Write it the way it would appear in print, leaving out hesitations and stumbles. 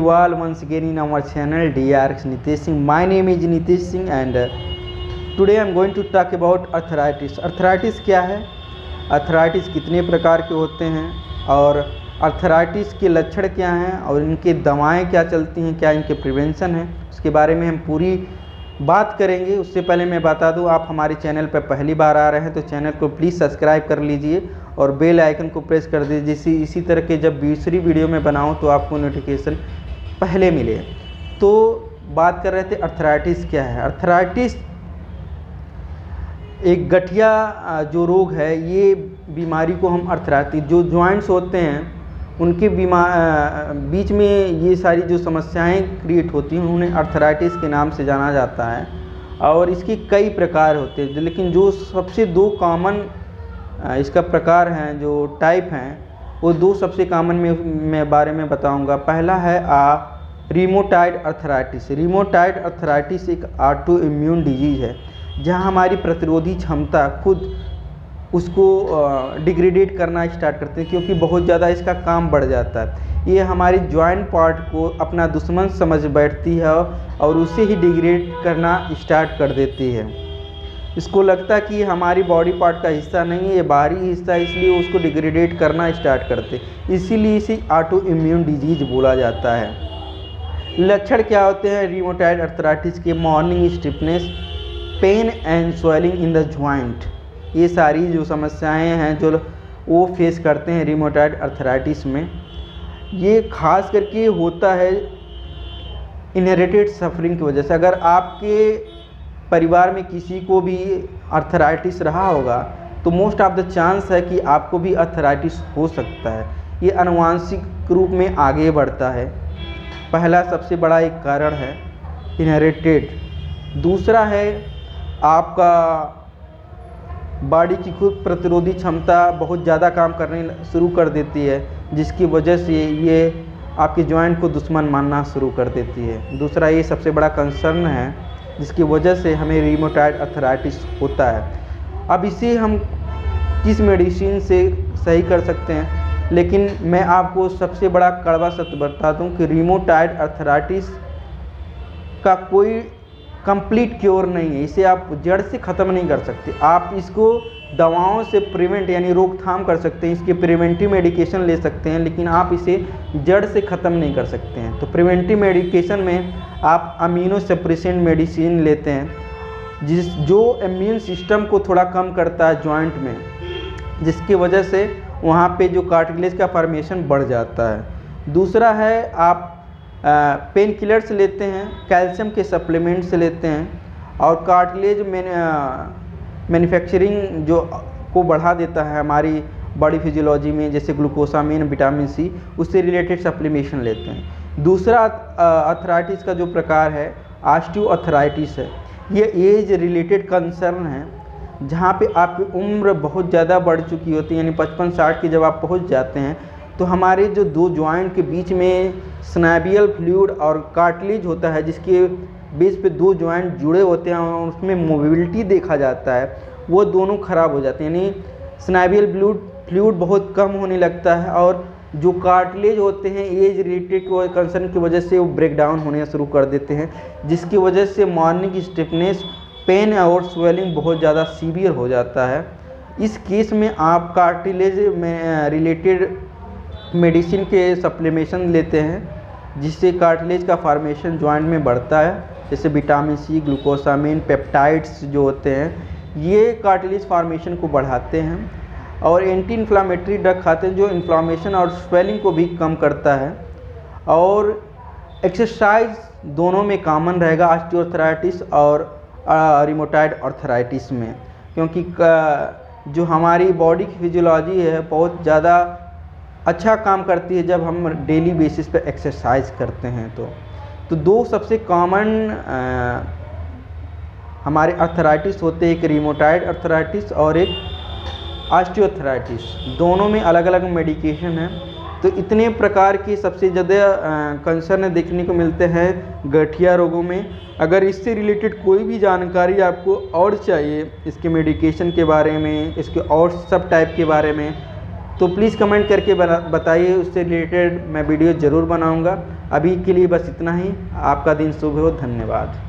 you all once again in our channel DRX Nitesh Singh. My name is Nitesh Singh and today I am going to talk about arthritis. Arthritis क्या है, arthritis कितने प्रकार के होते हैं और arthritis के लक्षण क्या हैं और इनके दवाएं क्या चलती हैं, क्या इनके प्रिवेंशन हैं, उसके बारे में हम पूरी बात करेंगे। उससे पहले मैं बता दूं, आप हमारे चैनल पर पहली बार आ रहे हैं तो चैनल को प्लीज़ सब्सक्राइब कर लीजिए और बेल आइकन को प्रेस कर दीजिए, जिससे इसी तरह के जब दूसरी वीडियो में बनाऊं तो आपको नोटिफिकेशन पहले मिले। तो बात कर रहे थे अर्थराइटिस क्या है। अर्थराइटिस एक गठिया जो रोग है, ये बीमारी को हम अर्थराइटिस, जो जॉइंट्स होते हैं उनके बीच में ये सारी जो समस्याएं क्रिएट होती हैं उन्हें अर्थराइटिस के नाम से जाना जाता है। और इसके कई प्रकार होते हैं, लेकिन जो सबसे दो कॉमन इसका प्रकार हैं, जो टाइप हैं, वो दो सबसे कॉमन मैं बारे में बताऊंगा। पहला है रीमोटाइड अर्थराइटिस। रीमोटाइड अर्थराइटिस एक ऑटो इम्यून डिजीज़ है, जहां हमारी प्रतिरोधी क्षमता खुद उसको डिग्रेडेट करना स्टार्ट करते हैं, क्योंकि बहुत ज़्यादा इसका काम बढ़ जाता है। ये हमारी जॉइंट पार्ट को अपना दुश्मन समझ बैठती है और उसे ही डिग्रेड करना स्टार्ट कर देती है। इसको लगता है कि ये हमारी बॉडी पार्ट का हिस्सा नहीं है, ये बाहरी हिस्सा है, इसलिए उसको डिग्रेडेट करना स्टार्ट करते, इसीलिए इसे ऑटो इम्यून डिजीज बोला जाता है। लक्षण क्या होते हैं रीमोटाइड अर्थराइटिस के? Morning stiffness, pain and swelling in the joint. ये सारी जो समस्याएं हैं जो वो फेस करते हैं रीमोटाइड अर्थराइटिस में। ये खास करके होता है इनहेरिटेड सफरिंग की वजह से। अगर आपके परिवार में किसी को भी अर्थराइटिस रहा होगा तो मोस्ट ऑफ द चांस है कि आपको भी अर्थराइटिस हो सकता है। ये आनुवांशिक रूप में आगे बढ़ता है। पहला सबसे बड़ा एक कारण है इनहेरिटेड। दूसरा है आपका बॉडी की खुद प्रतिरोधी क्षमता बहुत ज़्यादा काम करने शुरू कर देती है, जिसकी वजह से ये आपके जॉइंट को दुश्मन मानना शुरू कर देती है। दूसरा ये सबसे बड़ा कंसर्न है, जिसकी वजह से हमें रीमोटाइड अर्थराइटिस होता है। अब इसे हम किस मेडिसिन से सही कर सकते हैं, लेकिन मैं आपको सबसे बड़ा कड़वा सत्य बता दूं कि रीमोटाइड अर्थराइटिस का कोई कंप्लीट क्योर नहीं है। इसे आप जड़ से ख़त्म नहीं कर सकते। आप इसको दवाओं से प्रिवेंट यानी रोकथाम कर सकते हैं, इसके प्रिवेंटिव मेडिकेशन ले सकते हैं, लेकिन आप इसे जड़ से ख़त्म नहीं कर सकते हैं। तो प्रिवेंटिव मेडिकेशन में आप अमीनो सप्रेसेंट मेडिसिन लेते हैं, जो इम्यून सिस्टम को थोड़ा कम करता है जॉइंट में, जिसकी वजह से वहाँ पे जो कार्टिलेज का फॉर्मेशन बढ़ जाता है। दूसरा है आप पेन किलर्स लेते हैं, कैल्शियम के सप्लीमेंट्स लेते हैं और कार्टिलेज मैन्युफैक्चरिंग जो को बढ़ा देता है हमारी बॉडी फिजियोलॉजी में, जैसे ग्लूकोसामिन, विटामिन सी, उससे रिलेटेड सप्लीमेशन लेते हैं। दूसरा अर्थराइटिस का जो प्रकार है ऑस्टियोआर्थराइटिस है। ये एज रिलेटेड कंसर्न है, जहाँ पे आपकी उम्र बहुत ज़्यादा बढ़ चुकी होती है, यानी 55-60 की जब आप पहुँच जाते हैं तो हमारे जो दो जॉइंट के बीच में स्नाबियल फ्लूइड और कार्टिलेज होता है, जिसके बेस पे दो जॉइंट जुड़े होते हैं और उसमें मोबिलिटी देखा जाता है, वो दोनों ख़राब हो जाते हैं। यानी स्नाबियल फ्लूइड बहुत कम होने लगता है और जो कार्टिलेज होते हैं एज रिलेटेड कंसर्न की वजह से वो ब्रेक डाउन होने शुरू कर देते हैं, जिसकी वजह से मॉर्निंग स्टिफनेस, पेन और स्वेलिंग बहुत ज़्यादा सीवियर हो जाता है। इस केस में आप कार्टिलेज में रिलेटेड मेडिसिन के सप्लीमेशन लेते हैं, जिससे कार्टिलेज का फॉर्मेशन जॉइंट में बढ़ता है, जैसे विटामिन सी, ग्लूकोसामिन, पेप्टाइड्स जो होते हैं, ये कार्टिलेज फॉर्मेशन को बढ़ाते हैं। और एंटी इन्फ्लामेटरी ड्रग खाते हैं जो इन्फ्लामेशन और स्वेलिंग को भी कम करता है। और एक्सरसाइज दोनों में कॉमन रहेगा ऑस्टियोआर्थराइटिस और रीमोटाइड अर्थराइटिस में, क्योंकि जो हमारी बॉडी की फिजियोलॉजी है बहुत ज़्यादा अच्छा काम करती है जब हम डेली बेसिस पे एक्सरसाइज करते हैं। तो दो सबसे कॉमन हमारे अर्थराइटिस होते हैं, एक रीमोटाइड अर्थराइटिस और एक ऑस्टियोआर्थराइटिस। दोनों में अलग अलग मेडिकेशन है। तो इतने प्रकार की सबसे ज़्यादा कंसर्न देखने को मिलते हैं गठिया रोगों में। अगर इससे रिलेटेड कोई भी जानकारी आपको और चाहिए, इसके मेडिकेशन के बारे में, इसके और सब टाइप के बारे में, तो प्लीज़ कमेंट करके बताइए, उससे रिलेटेड मैं वीडियो ज़रूर बनाऊंगा। अभी के लिए बस इतना ही। आपका दिन शुभ हो। धन्यवाद।